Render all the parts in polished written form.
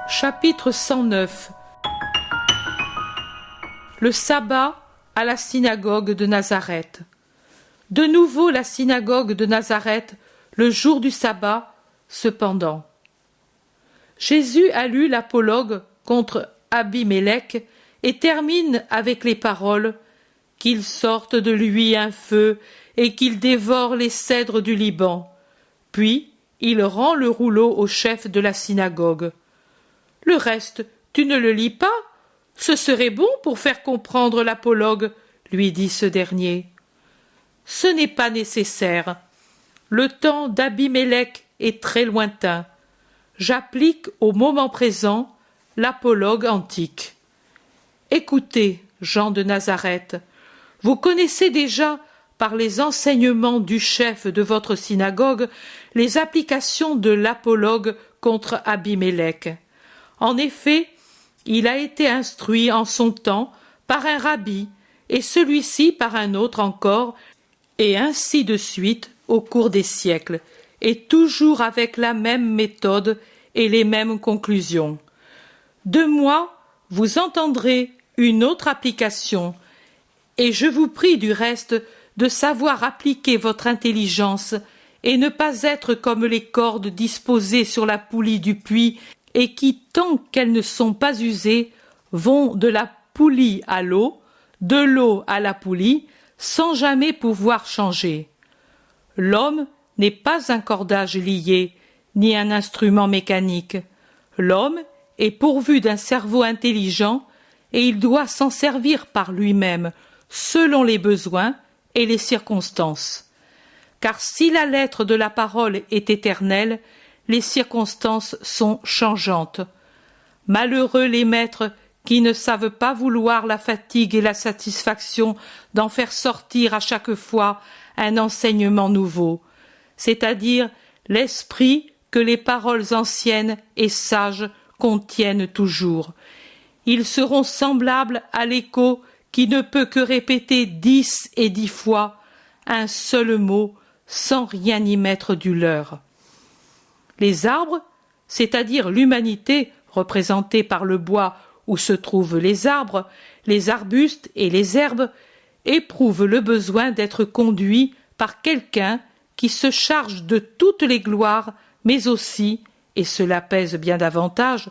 Chapitre 109. Le sabbat à la synagogue de Nazareth. De nouveau la synagogue de Nazareth, le jour du sabbat, cependant. Jésus a lu l'apologue contre Abimélec et termine avec les paroles « Qu'il sorte de lui un feu et qu'il dévore les cèdres du Liban ». Puis, il rend le rouleau au chef de la synagogue. « Le reste, tu ne le lis pas ? Ce serait bon pour faire comprendre l'apologue, » lui dit ce dernier. « Ce n'est pas nécessaire. Le temps d'Abimélec est très lointain. J'applique au moment présent l'apologue antique. Écoutez, Jean de Nazareth, vous connaissez déjà, par les enseignements du chef de votre synagogue, les applications de l'apologue contre Abimélec. En effet, il a été instruit en son temps par un rabbi, et celui-ci par un autre encore, et ainsi de suite au cours des siècles, et toujours avec la même méthode et les mêmes conclusions. De moi, vous entendrez une autre application, et je vous prie du reste de savoir appliquer votre intelligence et ne pas être comme les cordes disposées sur la poulie du puits et qui, tant qu'elles ne sont pas usées, vont de la poulie à l'eau, de l'eau à la poulie, sans jamais pouvoir changer. L'homme n'est pas un cordage lié, ni un instrument mécanique. L'homme est pourvu d'un cerveau intelligent et il doit s'en servir par lui-même, selon les besoins et les circonstances. Car si la lettre de la parole est éternelle, les circonstances sont changeantes. Malheureux les maîtres qui ne savent pas vouloir la fatigue et la satisfaction d'en faire sortir à chaque fois un enseignement nouveau, c'est-à-dire l'esprit que les paroles anciennes et sages contiennent toujours. Ils seront semblables à l'écho qui ne peut que répéter 10 et 10 fois un seul mot sans rien y mettre du leur. Les arbres, c'est-à-dire l'humanité représentée par le bois où se trouvent les arbres, les arbustes et les herbes, éprouvent le besoin d'être conduits par quelqu'un qui se charge de toutes les gloires, mais aussi, et cela pèse bien davantage,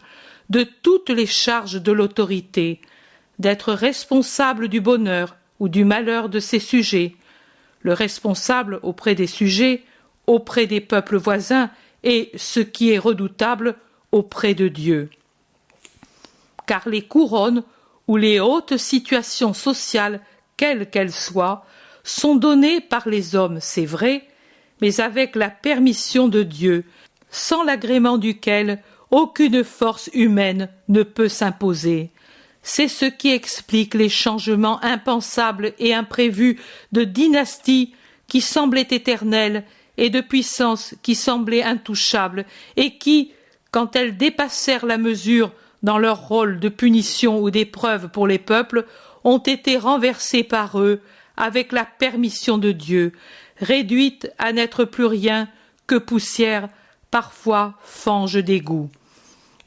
de toutes les charges de l'autorité, d'être responsable du bonheur ou du malheur de ses sujets, le responsable auprès des sujets, auprès des peuples voisins et, ce qui est redoutable, auprès de Dieu. Car les couronnes ou les hautes situations sociales, quelles qu'elles soient, sont données par les hommes, c'est vrai, mais avec la permission de Dieu, sans l'agrément duquel aucune force humaine ne peut s'imposer. C'est ce qui explique les changements impensables et imprévus de dynasties qui semblaient éternelles et de puissances qui semblaient intouchables et qui, quand elles dépassèrent la mesure dans leur rôle de punition ou d'épreuve pour les peuples, ont été renversées par eux avec la permission de Dieu, réduites à n'être plus rien que poussière, parfois fange d'égout.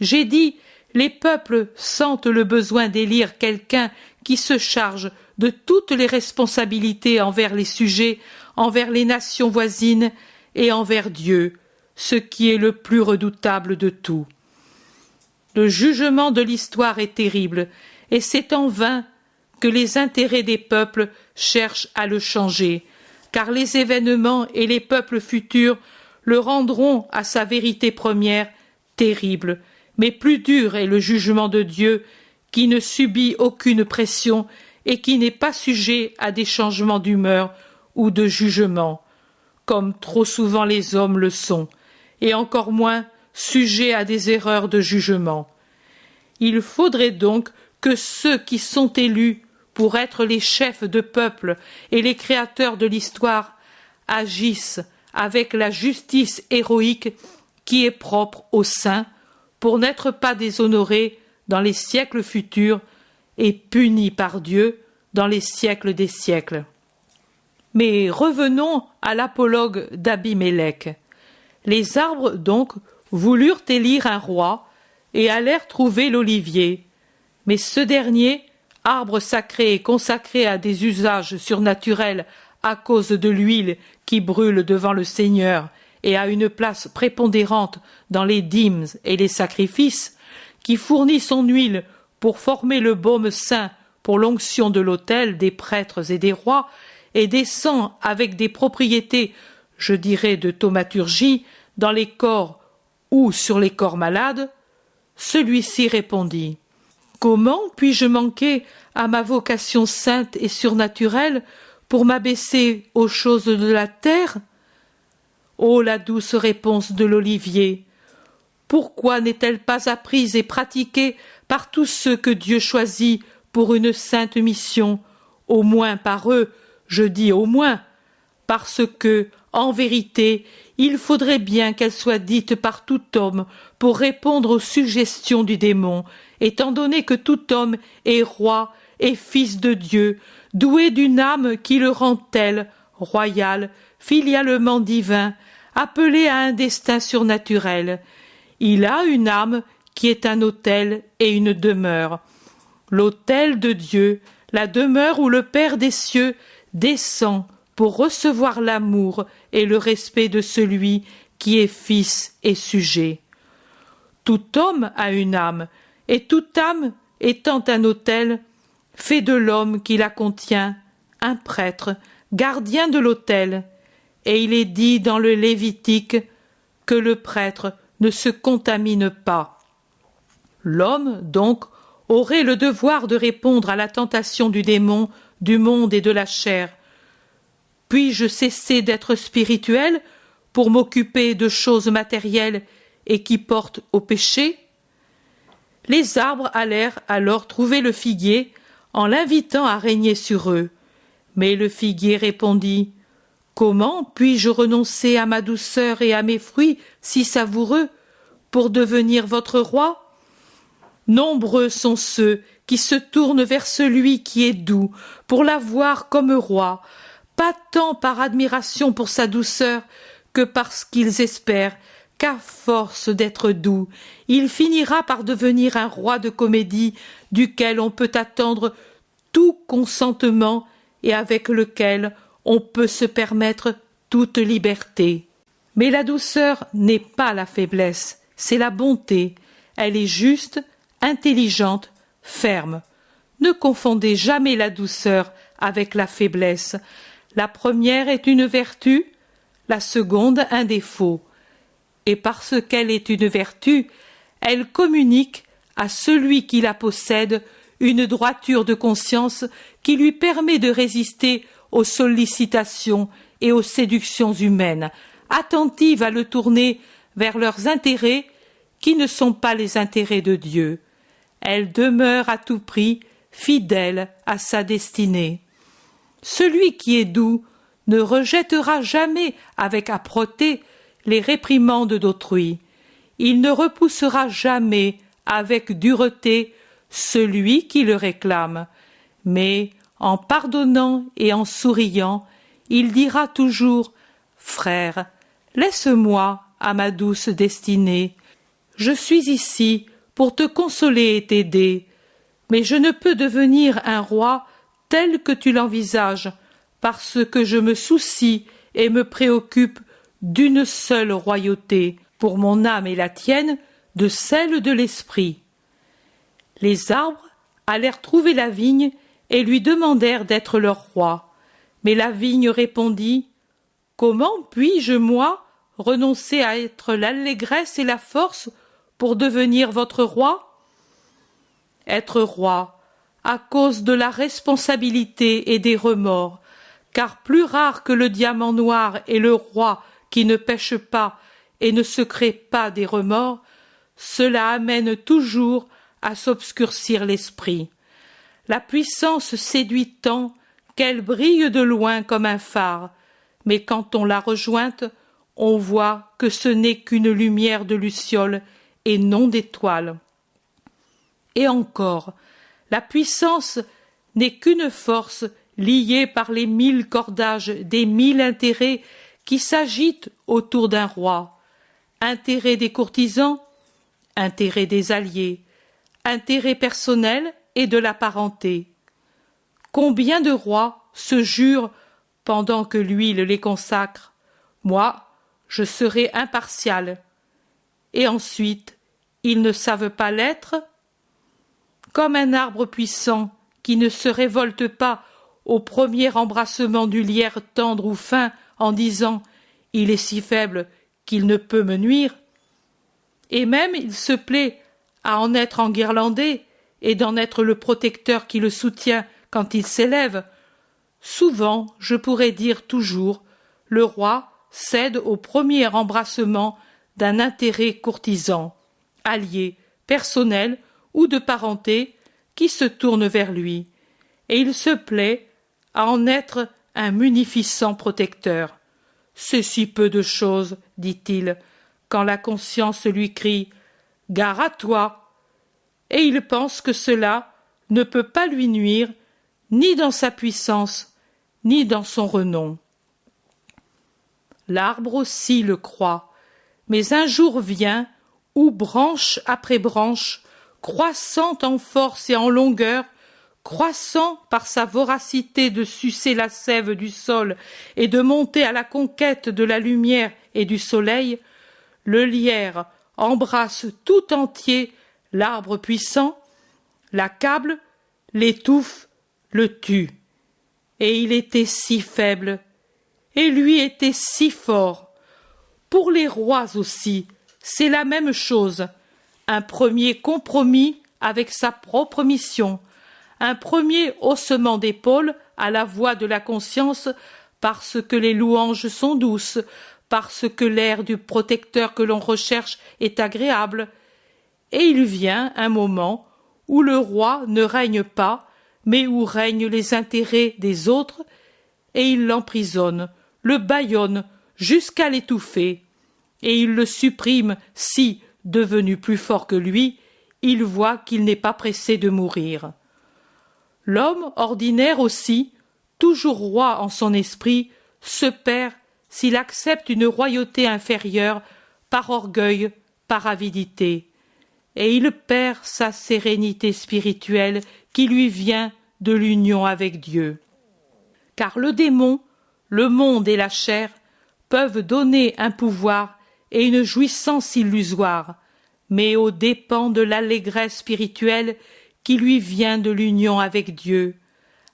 J'ai dit, les peuples sentent le besoin d'élire quelqu'un qui se charge de toutes les responsabilités envers les sujets, envers les nations voisines et envers Dieu, ce qui est le plus redoutable de tout. Le jugement de l'histoire est terrible, et c'est en vain que les intérêts des peuples cherchent à le changer, car les événements et les peuples futurs le rendront à sa vérité première terrible, mais plus dur est le jugement de Dieu, qui ne subit aucune pression et qui n'est pas sujet à des changements d'humeur ou de jugement, comme trop souvent les hommes le sont, et encore moins sujet à des erreurs de jugement. Il faudrait donc que ceux qui sont élus pour être les chefs de peuple et les créateurs de l'histoire agissent avec la justice héroïque qui est propre aux saints, pour n'être pas déshonorés dans les siècles futurs et punis par Dieu dans les siècles des siècles. Mais revenons à l'apologue d'Abimélec. Les arbres, donc, voulurent élire un roi, et allèrent trouver l'olivier. Mais ce dernier, arbre sacré et consacré à des usages surnaturels à cause de l'huile qui brûle devant le Seigneur et a une place prépondérante dans les dîmes et les sacrifices, qui fournit son huile pour former le baume saint pour l'onction de l'autel des prêtres et des rois, et descend avec des propriétés, je dirais de thaumaturgie, dans les corps ou sur les corps malades, celui-ci répondit: comment puis-je manquer à ma vocation sainte et surnaturelle pour m'abaisser aux choses de la terre? Ô la douce réponse de l'olivier! Pourquoi n'est-elle pas apprise et pratiquée par tous ceux que Dieu choisit pour une sainte mission, au moins par eux, je dis au moins, parce que, en vérité, il faudrait bien qu'elle soit dite par tout homme pour répondre aux suggestions du démon, étant donné que tout homme est roi et fils de Dieu, doué d'une âme qui le rend tel, royal, filialement divin, appelé à un destin surnaturel. Il a une âme qui est un autel et une demeure. L'autel de Dieu, la demeure où le Père des cieux descend pour recevoir l'amour et le respect de celui qui est fils et sujet. Tout homme a une âme, et toute âme étant un autel, fait de l'homme qui la contient un prêtre, gardien de l'autel, et il est dit dans le Lévitique que le prêtre ne se contamine pas. L'homme, donc, aurait le devoir de répondre à la tentation du démon, du monde et de la chair. Puis-je cesser d'être spirituel pour m'occuper de choses matérielles et qui portent au péché? Les arbres allèrent alors trouver le figuier en l'invitant à régner sur eux. Mais le figuier répondit: comment puis-je renoncer à ma douceur et à mes fruits si savoureux pour devenir votre roi? Nombreux sont ceux qui se tournent vers celui qui est doux pour l'avoir comme roi, pas tant par admiration pour sa douceur que parce qu'ils espèrent qu'à force d'être doux, il finira par devenir un roi de comédie duquel on peut attendre tout consentement et avec lequel on peut se permettre toute liberté. Mais la douceur n'est pas la faiblesse, c'est la bonté. Elle est juste, intelligente, ferme. Ne confondez jamais la douceur avec la faiblesse. La première est une vertu, la seconde un défaut. Et parce qu'elle est une vertu, elle communique à celui qui la possède une droiture de conscience qui lui permet de résister aux sollicitations et aux séductions humaines, attentive à le tourner vers leurs intérêts qui ne sont pas les intérêts de Dieu. Elle demeure à tout prix fidèle à sa destinée. Celui qui est doux ne rejettera jamais avec âpreté les réprimandes d'autrui. Il ne repoussera jamais avec dureté celui qui le réclame, mais en pardonnant et en souriant, il dira toujours: frère, laisse-moi à ma douce destinée. Je suis ici pour te consoler et t'aider, mais je ne peux devenir un roi tel que tu l'envisages, parce que je me soucie et me préoccupe d'une seule royauté, pour mon âme et la tienne, de celle de l'esprit. Les arbres allèrent trouver la vigne et lui demandèrent d'être leur roi. Mais la vigne répondit: comment puis-je, moi, renoncer à être l'allégresse et la force pour devenir votre roi? Être roi, à cause de la responsabilité et des remords, car plus rare que le diamant noir est le roi qui ne pêche pas et ne se crée pas des remords, cela amène toujours à s'obscurcir l'esprit. La puissance séduit tant qu'elle brille de loin comme un phare, mais quand on l'a rejointe, on voit que ce n'est qu'une lumière de luciole et non d'étoile. Et encore, la puissance n'est qu'une force liée par les 1000 cordages des 1000 intérêts qui s'agitent autour d'un roi. Intérêt des courtisans, intérêt des alliés, intérêt personnel et de la parenté. Combien de rois se jurent, pendant que l'huile les consacre, moi, je serai impartial. Et ensuite, ils ne savent pas l'être? Comme un arbre puissant qui ne se révolte pas au premier embrassement du lierre tendre ou fin en disant « il est si faible qu'il ne peut me nuire », et même il se plaît à en être enguirlandé et d'en être le protecteur qui le soutient quand il s'élève. Souvent, je pourrais dire toujours, le roi cède au premier embrassement d'un intérêt courtisan, allié, personnel ou de parenté qui se tourne vers lui, et il se plaît à en être un munificent protecteur. C'est si peu de chose, dit-il, quand la conscience lui crie « Gare à toi !» Et il pense que cela ne peut pas lui nuire, ni dans sa puissance, ni dans son renom. L'arbre aussi le croit, mais un jour vient où, branche après branche, croissant en force et en longueur, croissant par sa voracité de sucer la sève du sol et de monter à la conquête de la lumière et du soleil, le lierre embrasse tout entier l'arbre puissant, l'accable, l'étouffe, le tue. Et il était si faible, et lui était si fort. Pour les rois aussi, c'est la même chose. Un premier compromis avec sa propre mission, un premier haussement d'épaule à la voix de la conscience, parce que les louanges sont douces, parce que l'air du protecteur que l'on recherche est agréable. Et il vient un moment où le roi ne règne pas, mais où règnent les intérêts des autres, et il l'emprisonne, le bâillonne jusqu'à l'étouffer, et il le supprime si, devenu plus fort que lui, il voit qu'il n'est pas pressé de mourir. L'homme ordinaire aussi, toujours roi en son esprit, se perd s'il accepte une royauté inférieure par orgueil, par avidité, et il perd sa sérénité spirituelle qui lui vient de l'union avec Dieu. Car le démon, le monde et la chair peuvent donner un pouvoir et une jouissance illusoire, mais aux dépens de l'allégresse spirituelle qui lui vient de l'union avec Dieu.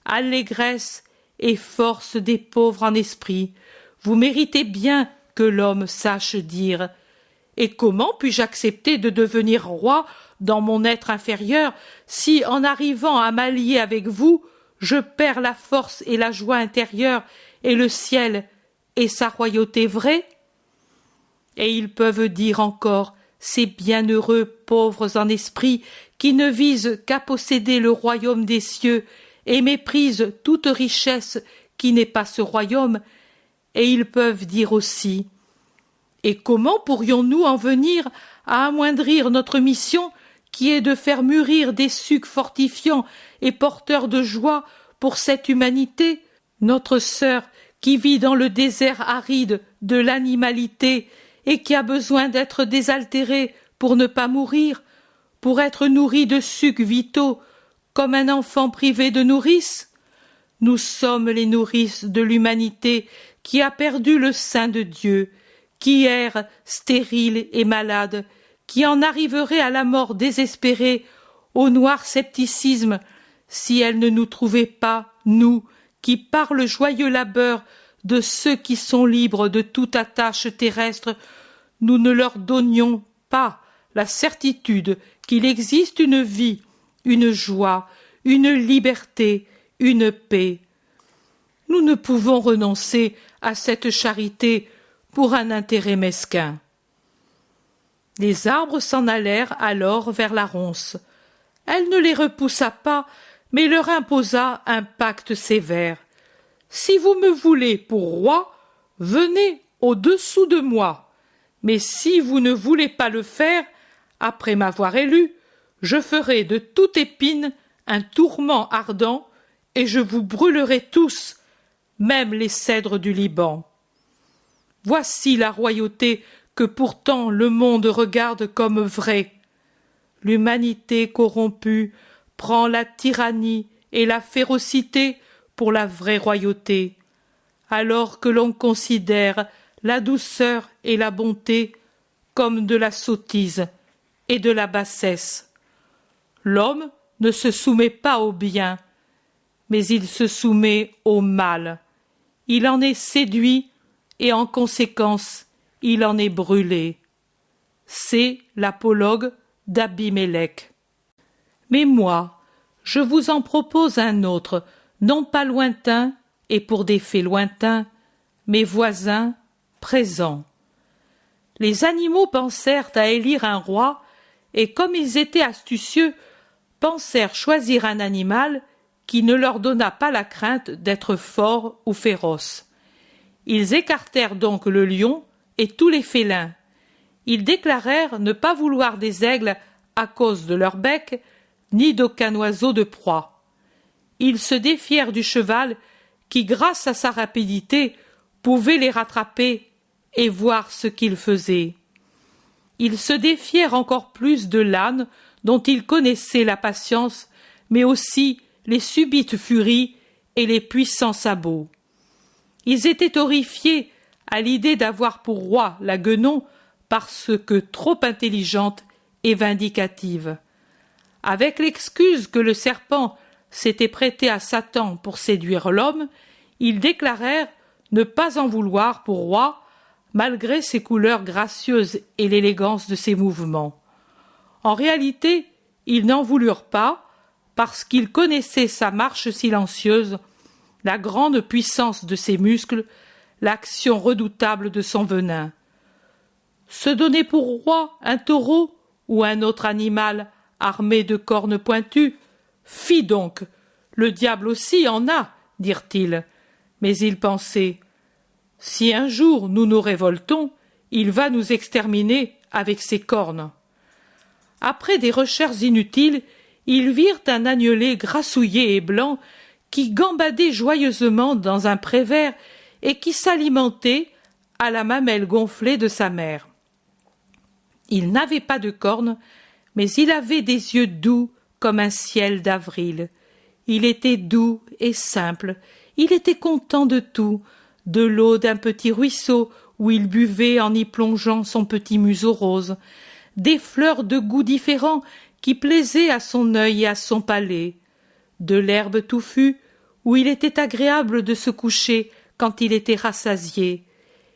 Allégresse et force des pauvres en esprit, vous méritez bien que l'homme sache dire « Et comment puis-je accepter de devenir roi dans mon être inférieur si, en arrivant à m'allier avec vous, je perds la force et la joie intérieure et le ciel et sa royauté vraie ?» Et ils peuvent dire encore, ces bienheureux pauvres en esprit qui ne visent qu'à posséder le royaume des cieux et méprisent toute richesse qui n'est pas ce royaume, et ils peuvent dire aussi « Et comment pourrions-nous en venir à amoindrir notre mission qui est de faire mûrir des sucs fortifiants et porteurs de joie pour cette humanité, notre sœur qui vit dans le désert aride de l'animalité et qui a besoin d'être désaltérée pour ne pas mourir, pour être nourrie de sucs vitaux comme un enfant privé de nourrice? Nous sommes les nourrices de l'humanité qui a perdu le sein de Dieu, qui erre stérile et malade, qui en arriverait à la mort désespérée, au noir scepticisme, si elle ne nous trouvait pas, nous, qui par le joyeux labeur de ceux qui sont libres de toute attache terrestre, nous ne leur donnions pas la certitude qu'il existe une vie, une joie, une liberté, une paix. Nous ne pouvons renoncer à cette charité pour un intérêt mesquin. Les arbres s'en allèrent alors vers la ronce. Elle ne les repoussa pas, mais leur imposa un pacte sévère. « Si vous me voulez pour roi, venez au-dessous de moi. Mais si vous ne voulez pas le faire, après m'avoir élu, je ferai de toute épine un tourment ardent, et je vous brûlerai tous, même les cèdres du Liban. Voici la royauté que pourtant le monde regarde comme vraie. l'humanité corrompue prend la tyrannie et la férocité pour la vraie royauté, alors que l'on considère la douceur et la bonté comme de la sottise et de la bassesse. L'homme ne se soumet pas au bien, mais il se soumet au mal. Il en est séduit et en conséquence, il en est brûlé. C'est l'apologue d'Abimélec. Mais moi, je vous en propose un autre, non pas lointain et pour des faits lointains, mais voisins, présents. Les animaux pensèrent à élire un roi, et comme ils étaient astucieux, pensèrent choisir un animal qui ne leur donnât pas la crainte d'être fort ou féroce. Ils écartèrent donc le lion et tous les félins. Ils déclarèrent ne pas vouloir des aigles à cause de leur bec, ni d'aucun oiseau de proie. Ils se défièrent du cheval qui, grâce à sa rapidité, pouvait les rattraper et voir ce qu'il faisait. Ils se défièrent encore plus de l'âne dont ils connaissaient la patience, mais aussi les subites furies et les puissants sabots. Ils étaient horrifiés à l'idée d'avoir pour roi la guenon parce que trop intelligente et vindicative. Avec l'excuse que le serpent s'était prêté à Satan pour séduire l'homme, ils déclarèrent ne pas en vouloir pour roi, malgré ses couleurs gracieuses et l'élégance de ses mouvements. En réalité, ils n'en voulurent pas, parce qu'ils connaissaient sa marche silencieuse, la grande puissance de ses muscles, l'action redoutable de son venin. Se donner pour roi un taureau ou un autre animal armé de cornes pointues, fi donc, le diable aussi en a, dirent-ils. Mais ils pensaient, si un jour nous nous révoltons, il va nous exterminer avec ses cornes. Après des recherches inutiles, ils virent un agnelet grassouillé et blanc qui gambadait joyeusement dans un pré vert et qui s'alimentait à la mamelle gonflée de sa mère. Il n'avait pas de cornes, mais il avait des yeux doux comme un ciel d'avril. Il était doux et simple, il était content de tout, de l'eau d'un petit ruisseau où il buvait en y plongeant son petit museau rose, des fleurs de goûts différents qui plaisaient à son œil et à son palais, de l'herbe touffue où il était agréable de se coucher quand il était rassasié,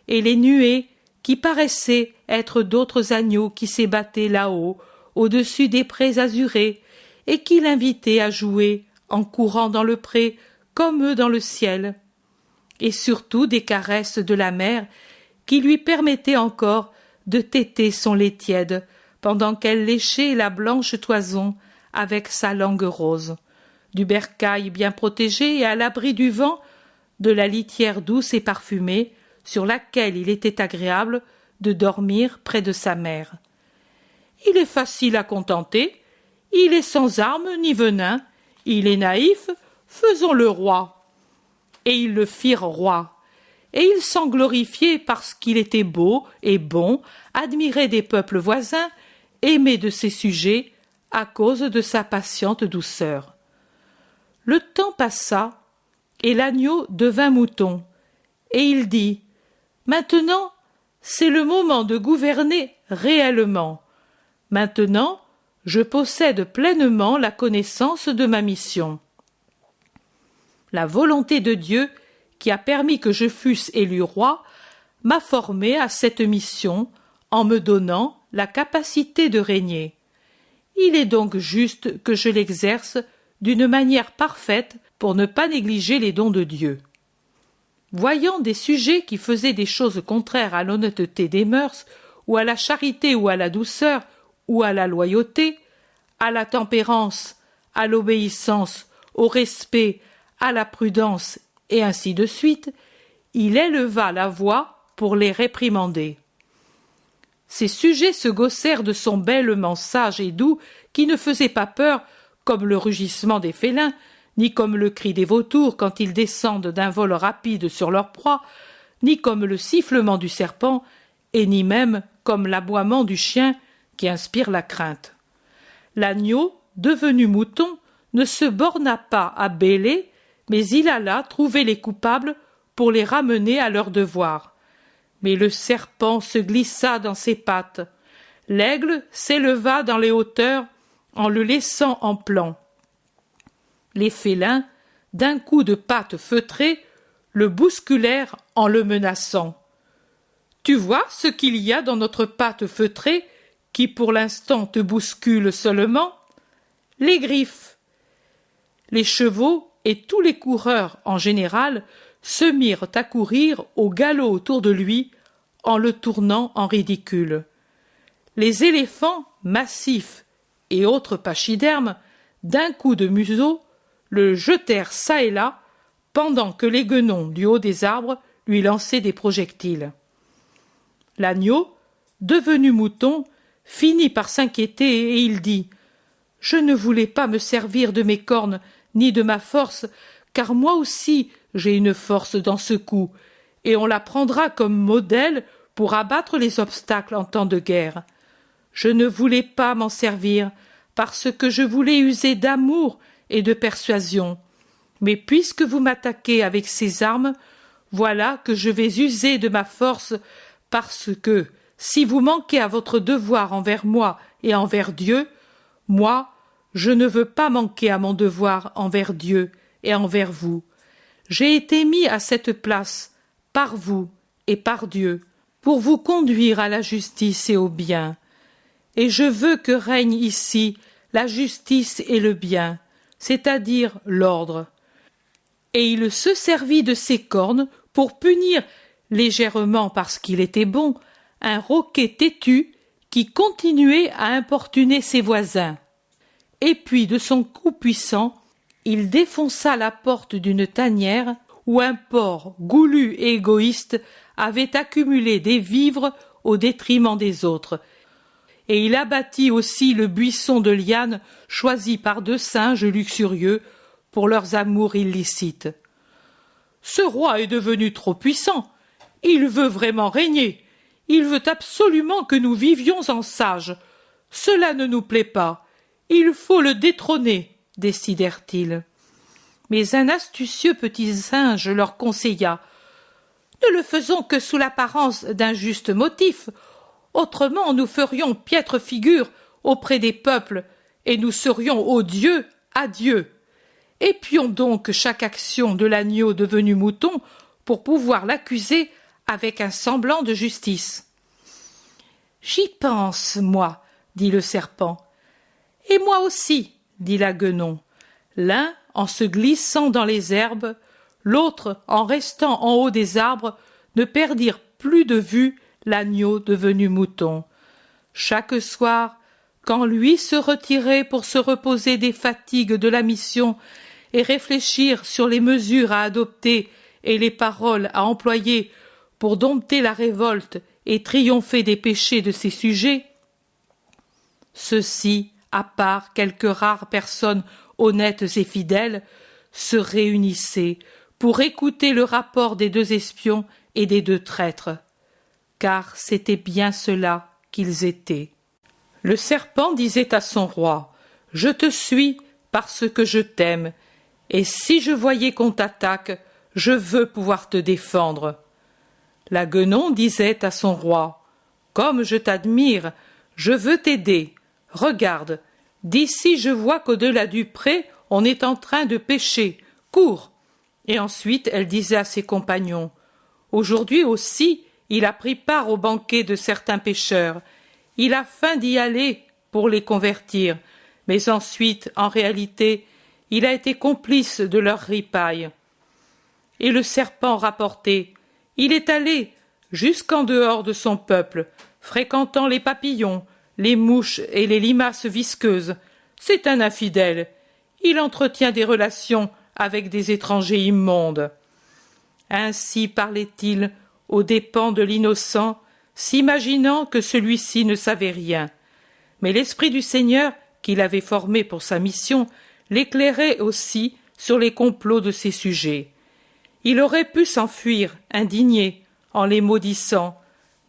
et les nuées qui paraissaient être d'autres agneaux qui s'ébattaient là-haut, au-dessus des prés azurés, et qui l'invitaient à jouer en courant dans le pré comme eux dans le ciel, et surtout des caresses de la mère qui lui permettaient encore de téter son lait tiède pendant qu'elle léchait la blanche toison avec sa langue rose, du bercail bien protégé et à l'abri du vent, de la litière douce et parfumée sur laquelle il était agréable de dormir près de sa mère. Il est facile à contenter, il est sans armes ni venin, il est naïf, faisons-le roi. Et ils le firent roi. Et il s'en glorifiait parce qu'il était beau et bon, admiré des peuples voisins, aimé de ses sujets, à cause de sa patiente douceur. Le temps passa, et l'agneau devint mouton, et il dit « Maintenant, c'est le moment de gouverner réellement. Maintenant, je possède pleinement la connaissance de ma mission. » La volonté de Dieu, qui a permis que je fusse élu roi, m'a formé à cette mission en me donnant la capacité de régner. Il est donc juste que je l'exerce d'une manière parfaite pour ne pas négliger les dons de Dieu. Voyant des sujets qui faisaient des choses contraires à l'honnêteté des mœurs, ou à la charité ou à la douceur, ou à la loyauté, à la tempérance, à l'obéissance, au respect, à la prudence, et ainsi de suite, il éleva la voix pour les réprimander. Ces sujets se gaussèrent de son bêlement sage et doux qui ne faisait pas peur comme le rugissement des félins, ni comme le cri des vautours quand ils descendent d'un vol rapide sur leur proie, ni comme le sifflement du serpent, et ni même comme l'aboiement du chien qui inspire la crainte. L'agneau, devenu mouton, ne se borna pas à bêler, mais il alla trouver les coupables pour les ramener à leur devoir. Mais le serpent se glissa dans ses pattes. L'aigle s'éleva dans les hauteurs en le laissant en plan. Les félins, d'un coup de patte feutrée, le bousculèrent en le menaçant. « Tu vois ce qu'il y a dans notre patte feutrée qui pour l'instant te bouscule seulement ? Les griffes. » Les chevaux et tous les coureurs en général se mirent à courir au galop autour de lui en le tournant en ridicule. Les éléphants massifs et autres pachydermes, d'un coup de museau, le jetèrent çà et là, pendant que les guenons du haut des arbres lui lançaient des projectiles. L'agneau, devenu mouton, finit par s'inquiéter et il dit « Je ne voulais pas me servir de mes cornes ni de ma force, car moi aussi j'ai une force dans ce coup, et on la prendra comme modèle pour abattre les obstacles en temps de guerre. Je ne voulais pas m'en servir, parce que je voulais user d'amour et de persuasion. Mais puisque vous m'attaquez avec ces armes, voilà que je vais user de ma force, parce que, si vous manquez à votre devoir envers moi et envers Dieu, moi, je ne veux pas manquer à mon devoir envers Dieu et envers vous. J'ai été mis à cette place, par vous et par Dieu, pour vous conduire à la justice et au bien. Et je veux que règne ici la justice et le bien, c'est-à-dire l'ordre. » Et il se servit de ses cornes pour punir, légèrement parce qu'il était bon, un roquet têtu qui continuait à importuner ses voisins. Et puis, de son coup puissant, il défonça la porte d'une tanière où un porc goulu et égoïste avait accumulé des vivres au détriment des autres. Et il abattit aussi le buisson de lianes choisi par deux singes luxurieux pour leurs amours illicites. « Ce roi est devenu trop puissant. Il veut vraiment régner. Il veut absolument que nous vivions en sages. Cela ne nous plaît pas. Il faut le détrôner, décidèrent-ils. Mais un astucieux petit singe leur conseilla « Ne le faisons que sous l'apparence d'un juste motif. Autrement nous ferions piètre figure auprès des peuples et nous serions odieux à Dieu. Épions donc chaque action de l'agneau devenu mouton pour pouvoir l'accuser avec un semblant de justice. »« J'y pense, moi, dit le serpent. »« Et moi aussi, dit la guenon, l'un en se glissant dans les herbes, l'autre en restant en haut des arbres, ne perdirent plus de vue l'agneau devenu mouton. Chaque soir, quand lui se retirait pour se reposer des fatigues de la mission et réfléchir sur les mesures à adopter et les paroles à employer pour dompter la révolte et triompher des péchés de ses sujets, ceux-ci, à part quelques rares personnes honnêtes et fidèles, se réunissaient pour écouter le rapport des deux espions et des deux traîtres. Car c'était bien cela qu'ils étaient. Le serpent disait à son roi « Je te suis parce que je t'aime, et si je voyais qu'on t'attaque, je veux pouvoir te défendre. » La guenon disait à son roi « Comme je t'admire, je veux t'aider. Regarde, d'ici je vois qu'au-delà du pré, on est en train de pêcher. Cours !» Et ensuite elle disait à ses compagnons « Aujourd'hui aussi, il a pris part au banquet de certains pêcheurs. Il a faim d'y aller pour les convertir, mais ensuite, en réalité, il a été complice de leur ripaille. » Et le serpent rapportait « Il est allé jusqu'en dehors de son peuple, fréquentant les papillons, les mouches et les limaces visqueuses. C'est un infidèle. Il entretient des relations avec des étrangers immondes. » Ainsi parlait-il aux dépens de l'innocent, s'imaginant que celui-ci ne savait rien. Mais l'Esprit du Seigneur, qu'il avait formé pour sa mission, l'éclairait aussi sur les complots de ses sujets. Il aurait pu s'enfuir, indigné, en les maudissant,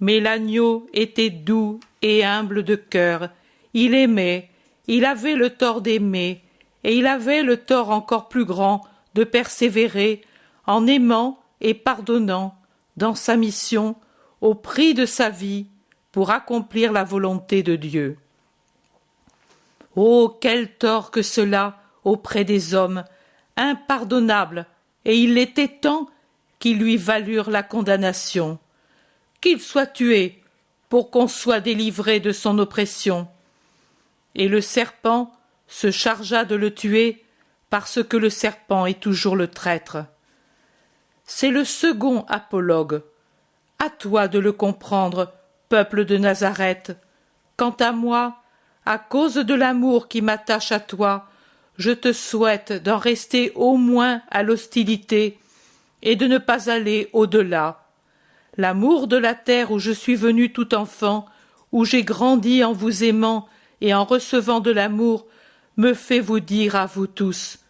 mais l'agneau était doux et humble de cœur, il aimait, il avait le tort d'aimer, et il avait le tort encore plus grand de persévérer en aimant et pardonnant dans sa mission au prix de sa vie pour accomplir la volonté de Dieu. Oh, quel tort que cela auprès des hommes, impardonnable, et il était tant qu'ils lui valurent la condamnation. Qu'il soit tué pour qu'on soit délivré de son oppression. Et le serpent se chargea de le tuer parce que le serpent est toujours le traître. C'est le second apologue. À toi de le comprendre, peuple de Nazareth. Quant à moi, à cause de l'amour qui m'attache à toi, je te souhaite d'en rester au moins à l'hostilité et de ne pas aller au-delà. L'amour de la terre où je suis venu tout enfant, où j'ai grandi en vous aimant et en recevant de l'amour, me fait vous dire à vous tous,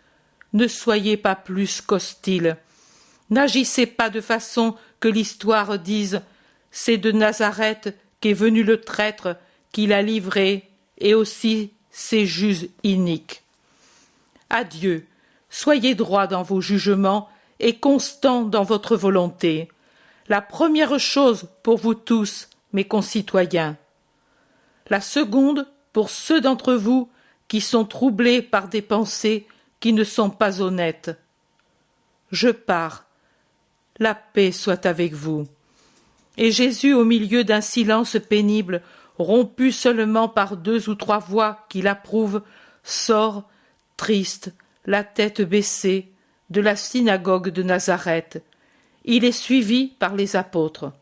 ne soyez pas plus qu'hostiles. N'agissez pas de façon que l'histoire dise, c'est de Nazareth qu'est venu le traître qui l'a livré, et aussi ses juges iniques. Adieu, soyez droits dans vos jugements et constants dans votre volonté. La première chose pour vous tous, mes concitoyens. La seconde pour ceux d'entre vous qui sont troublés par des pensées qui ne sont pas honnêtes. Je pars. La paix soit avec vous. Et Jésus, au milieu d'un silence pénible, rompu seulement par 2 ou 3 voix qui l'approuvent, sort, triste, la tête baissée, de la synagogue de Nazareth. Il est suivi par les apôtres.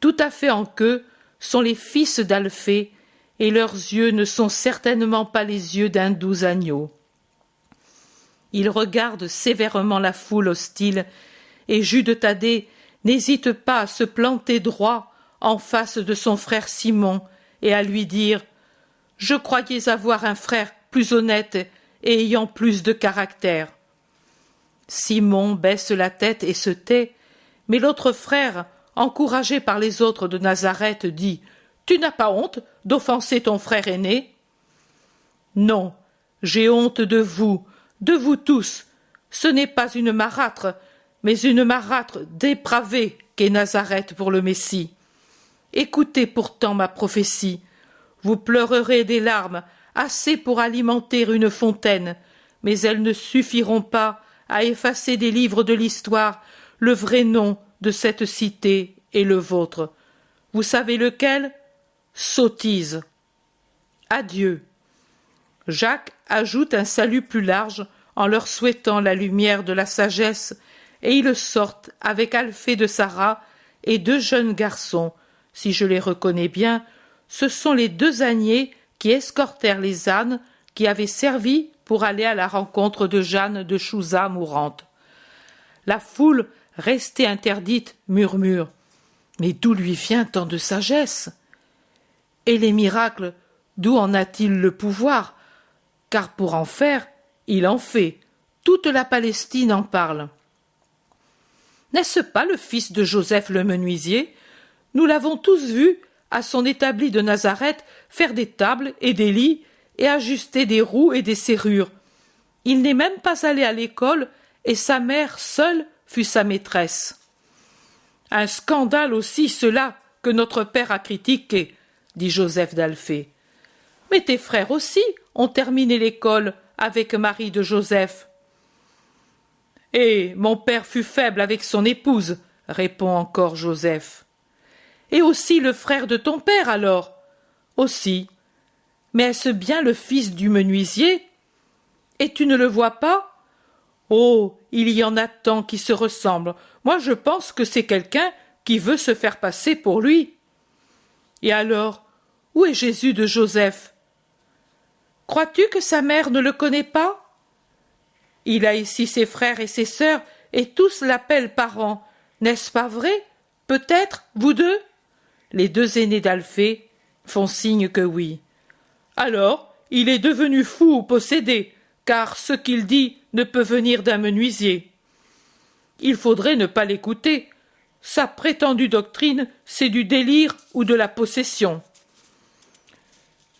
Tout à fait en queue sont les fils d'Alphée, et leurs yeux ne sont certainement pas les yeux d'un doux agneau. Ils regardent sévèrement la foule hostile, et Jude Thaddée n'hésite pas à se planter droit en face de son frère Simon et à lui dire « Je croyais avoir un frère plus honnête et ayant plus de caractère. » Simon baisse la tête et se tait, mais l'autre frère, encouragé par les autres de Nazareth, dit « Tu n'as pas honte d'offenser ton frère aîné ?» « Non, j'ai honte de vous tous. Ce n'est pas une marâtre, mais une marâtre dépravée qu'est Nazareth pour le Messie. Écoutez pourtant ma prophétie. Vous pleurerez des larmes, assez pour alimenter une fontaine, mais elles ne suffiront pas à effacer des livres de l'histoire le vrai nom de cette cité et le vôtre. Vous savez lequel? Sottise. Adieu. Jacques ajoute un salut plus large en leur souhaitant la lumière de la sagesse, et ils sortent avec Alphée de Sarah et 2 jeunes garçons. Si je les reconnais bien, ce sont les 2 âniers qui escortèrent les ânes qui avaient servi pour aller à la rencontre de Jeanne de Chouza mourante. La foule, restée interdite, murmure « Mais d'où lui vient tant de sagesse? Et les miracles, d'où en a-t-il le pouvoir? Car pour en faire, il en fait. Toute la Palestine en parle. » N'est-ce pas le fils de Joseph le menuisier? Nous l'avons tous vu, à son établi de Nazareth, faire des tables et des lits et ajuster des roues et des serrures. Il n'est même pas allé à l'école et sa mère seule fut sa maîtresse. Un scandale aussi cela que notre père a critiqué, dit Joseph d'Alphée. Mais tes frères aussi ont terminé l'école avec Marie de Joseph. Et mon père fut faible avec son épouse, répond encore Joseph. Et aussi le frère de ton père alors? Aussi. Mais est-ce bien le fils du menuisier? Et tu ne le vois pas? Oh, il y en a tant qui se ressemblent. Moi je pense que c'est quelqu'un qui veut se faire passer pour lui. Et alors, où est Jésus de Joseph? Crois-tu que sa mère ne le connaît pas? Il a ici ses frères et ses sœurs, et tous l'appellent parent. N'est-ce pas vrai? Peut-être, vous 2? Les 2 aînés d'Alphée font signe que oui. Alors, il est devenu fou ou possédé, car ce qu'il dit ne peut venir d'un menuisier. Il faudrait ne pas l'écouter. Sa prétendue doctrine, c'est du délire ou de la possession.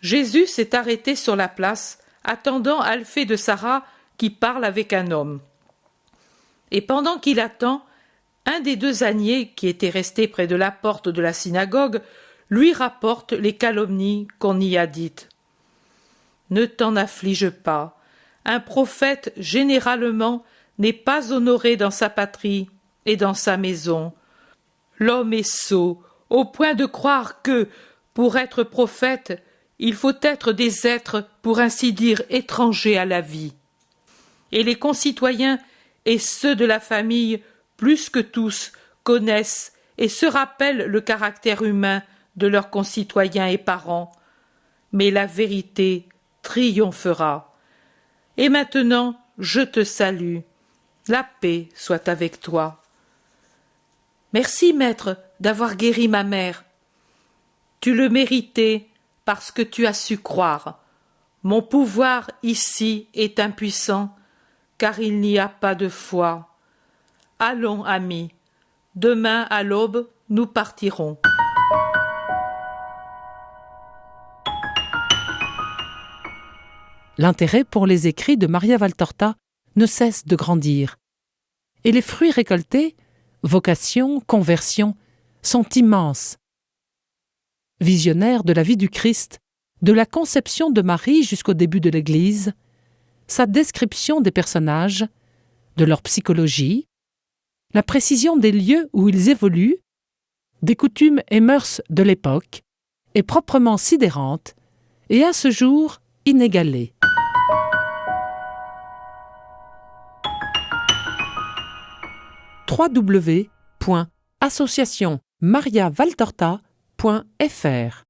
Jésus s'est arrêté sur la place, attendant Alphée de Sarah qui parle avec un homme. Et pendant qu'il attend, un des deux âniers qui était resté près de la porte de la synagogue lui rapporte les calomnies qu'on y a dites. Ne t'en afflige pas. Un prophète, généralement, n'est pas honoré dans sa patrie et dans sa maison. L'homme est sot, au point de croire que, pour être prophète, il faut être des êtres, pour ainsi dire, étrangers à la vie. Et les concitoyens et ceux de la famille, plus que tous, connaissent et se rappellent le caractère humain de leurs concitoyens et parents. Mais la vérité triomphera. Et maintenant, je te salue. La paix soit avec toi. Merci, maître, d'avoir guéri ma mère. Tu le méritais parce que tu as su croire. Mon pouvoir ici est impuissant, car il n'y a pas de foi. Allons, amis, demain à l'aube, nous partirons. L'intérêt pour les écrits de Maria Valtorta ne cesse de grandir. Et les fruits récoltés, vocation, conversion, sont immenses. Visionnaire de la vie du Christ, de la conception de Marie jusqu'au début de l'Église, sa description des personnages, de leur psychologie, la précision des lieux où ils évoluent, des coutumes et mœurs de l'époque, est proprement sidérante et à ce jour inégalée. www.associationmariavaltorta.fr